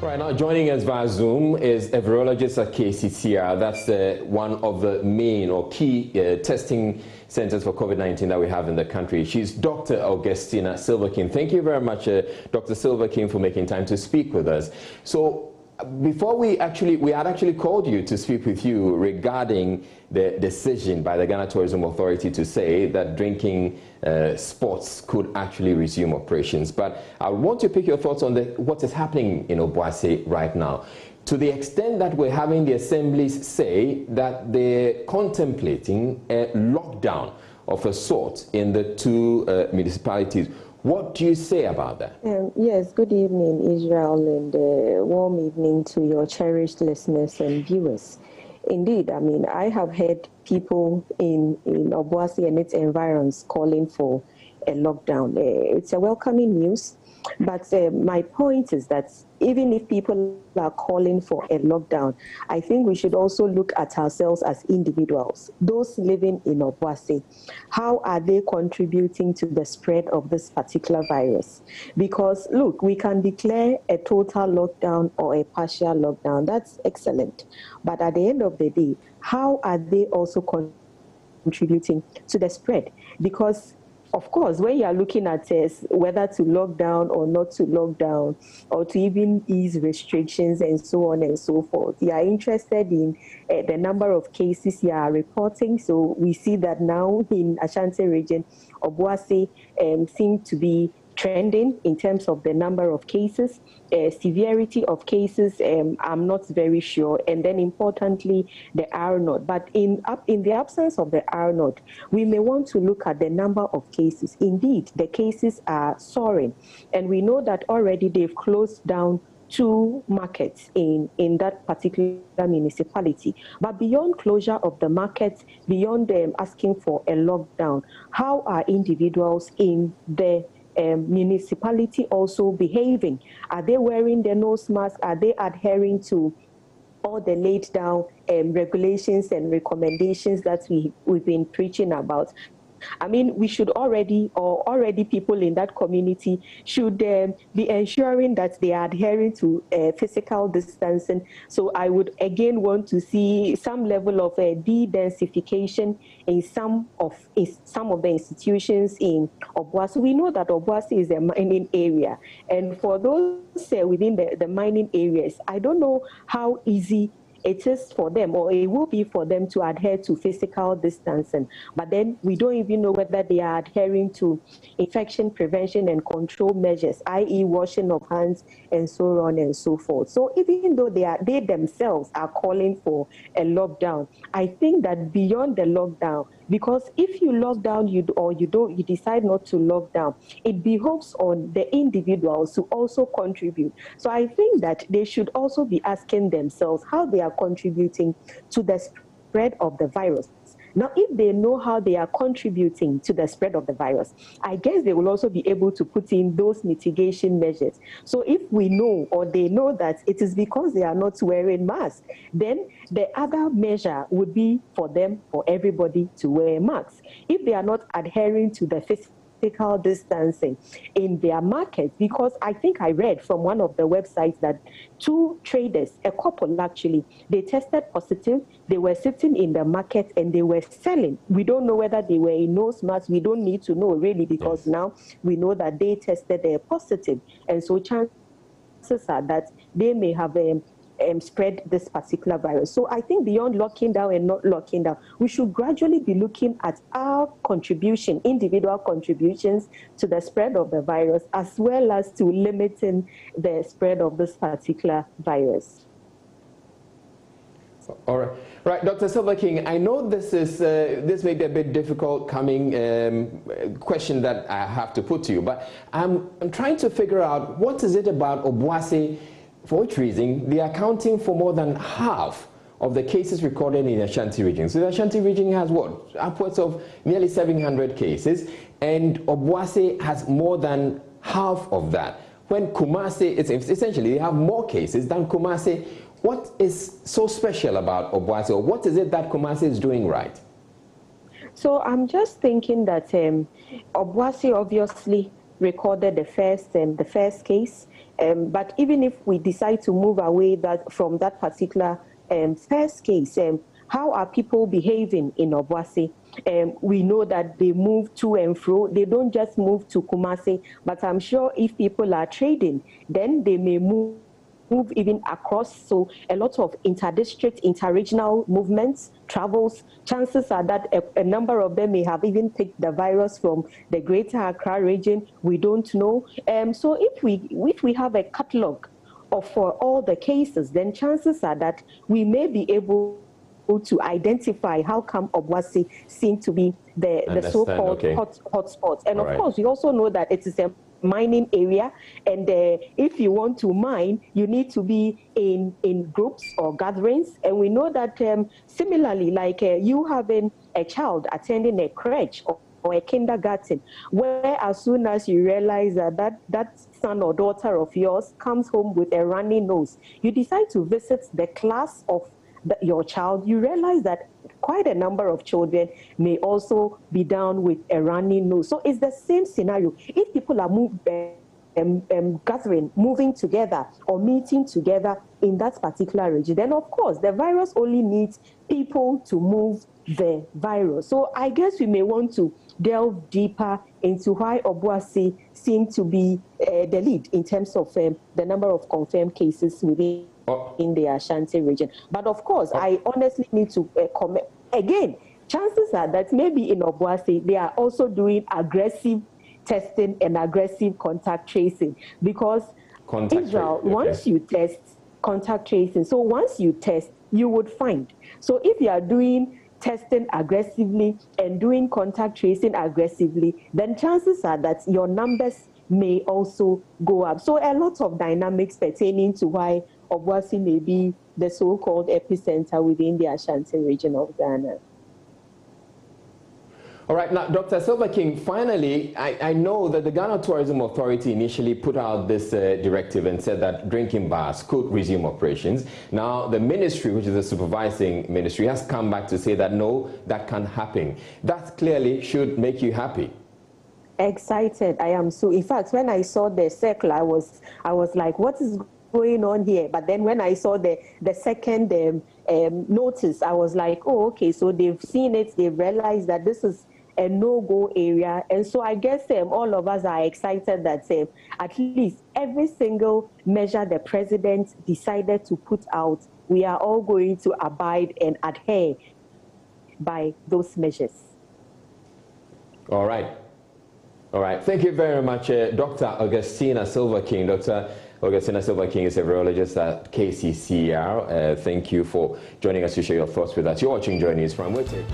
Right now, joining us via Zoom is a virologist at KCCR. That's one of the main or key testing centers for COVID-19 that we have in the country. She's Dr. Augustina Silverking. Thank you very much, Dr. Silverking, for making time to speak with us. So, before we had actually called you to speak with you regarding the decision by the Ghana Tourism Authority to say that drinking sports could actually resume operations. But I want to pick your thoughts on what is happening in Obuasi right now. To the extent that we're having the assemblies say that they're contemplating a lockdown of a sort in the two municipalities. What do you say about that? Yes, good evening, Israel, and warm evening to your cherished listeners and viewers. Indeed, I mean, I have heard people in Obuasi and its environs calling for a lockdown. It's a welcoming news, but my point is that even if people are calling for a lockdown, I think we should also look at ourselves as individuals. Those living in Obuasi, how are they contributing to the spread of this particular virus? Because, look, we can declare a total lockdown or a partial lockdown. That's excellent. But at the end of the day, how are they also contributing to the spread? Because of course, when you are looking at whether to lock down or not to lock down, or to even ease restrictions and so on and so forth, you are interested in the number of cases you are reporting. So we see that now in Ashanti region, Obuasi seem to be trending in terms of the number of cases, severity of cases, I'm not very sure. And then importantly, the R0. But in the absence of the R0, we may want to look at the number of cases. Indeed, the cases are soaring. And we know that already they've closed down 2 markets in that particular municipality. But beyond closure of the markets, beyond them asking for a lockdown, how are individuals in the municipality also behaving? Are they wearing their nose mask? Are they adhering to all the laid down regulations and recommendations that we've been preaching about? I mean, we should already people in that community should be ensuring that they are adhering to physical distancing. So I would again want to see some level of de-densification in some of the institutions in Obuasi. We know that Obuasi is a mining area, and for those within the mining areas, I don't know how easy it is for them, or it will be for them, to adhere to physical distancing. But then we don't even know whether they are adhering to infection prevention and control measures, i.e. washing of hands and so on and so forth. So even though they themselves are calling for a lockdown, I think that beyond the lockdown, because if you lock down you decide not to lock down, it behoves on the individuals to also contribute. So I think that they should also be asking themselves how they are contributing to the spread of the virus. Now, if they know how they are contributing to the spread of the virus, I guess they will also be able to put in those mitigation measures. So if we know, or they know, that it is because they are not wearing masks, then the other measure would be for everybody to wear masks. If they are not adhering to the physical distancing in their market, because I think I read from one of the websites that 2 traders, a couple actually, they tested positive. They were sitting in the market and they were selling. We don't know whether they were in nose masks. We don't need to know really, because now we know that they tested positive, and so chances are that they may have spread this particular virus. So I think beyond locking down and not locking down, we should gradually be looking at our contribution, individual contributions to the spread of the virus, as well as to limiting the spread of this particular virus. All right. Right, Dr. Silverking, I know this may be a bit difficult coming question that I have to put to you, but I'm trying to figure out what is it about Obuasi, for which reason they are accounting for more than half of the cases recorded in the Ashanti region. So the Ashanti region has what? Upwards of nearly 700 cases, and Obuasi has more than half of that. When Kumasi, it's essentially they have more cases than Kumasi. What is so special about Obuasi, or what is it that Kumasi is doing right? So I'm just thinking that Obuasi obviously recorded the first case. But even if we decide to move away from that particular first case, how are people behaving in Obuasi? We know that they move to and fro. They don't just move to Kumasi, but I'm sure if people are trading, then they may move even across. So a lot of inter-district, inter-regional movements, travels. Chances are that a number of them may have even picked the virus from the Greater Accra region. We don't know. So if we have a catalog of all the cases, then chances are that we may be able to identify how come Obuasi seem to be the so-called hotspots. And of course, we also know that it is a mining area, and if you want to mine, you need to be in groups or gatherings. And we know that similarly, like you having a child attending a crèche or a kindergarten, where as soon as you realize that son or daughter of yours comes home with a runny nose, you decide to visit the class of your child, you realize that quite a number of children may also be down with a runny nose. So it's the same scenario. If people are gathering, moving together or meeting together in that particular region, then of course the virus only needs people to move the virus. So I guess we may want to delve deeper into why Obuasi seemed to be the lead in terms of the number of confirmed cases within in the Ashanti region. But of course, I honestly need to comment. Again, chances are that maybe in Obuasi, they are also doing aggressive testing and aggressive contact tracing, because once you test, contact tracing, so once you test, you would find. So if you are doing testing aggressively and doing contact tracing aggressively, then chances are that your numbers may also go up. So a lot of dynamics pertaining to why Obuasi may be the so-called epicenter within the Ashanti region of Ghana. All right, now, Dr. Silva King, finally, I know that the Ghana Tourism Authority initially put out this directive and said that drinking bars could resume operations. Now, the ministry, which is the supervising ministry, has come back to say that no, that can't happen. That clearly should make you happy. Excited, I am so. In fact, when I saw the circle, I was like, what is going on here? But then when I saw the second notice, I was like, oh, okay, so they've seen it, they've realized that this is a no-go area. And so I guess all of us are excited that at least every single measure the president decided to put out, we are all going to abide and adhere by those measures. All right. All right. Thank you very much, Dr. Augustina Silva King. Dr. Augustina Silva King is a virologist at KCCR. Thank you for joining us to share your thoughts with us. You're watching Joy News from Witty.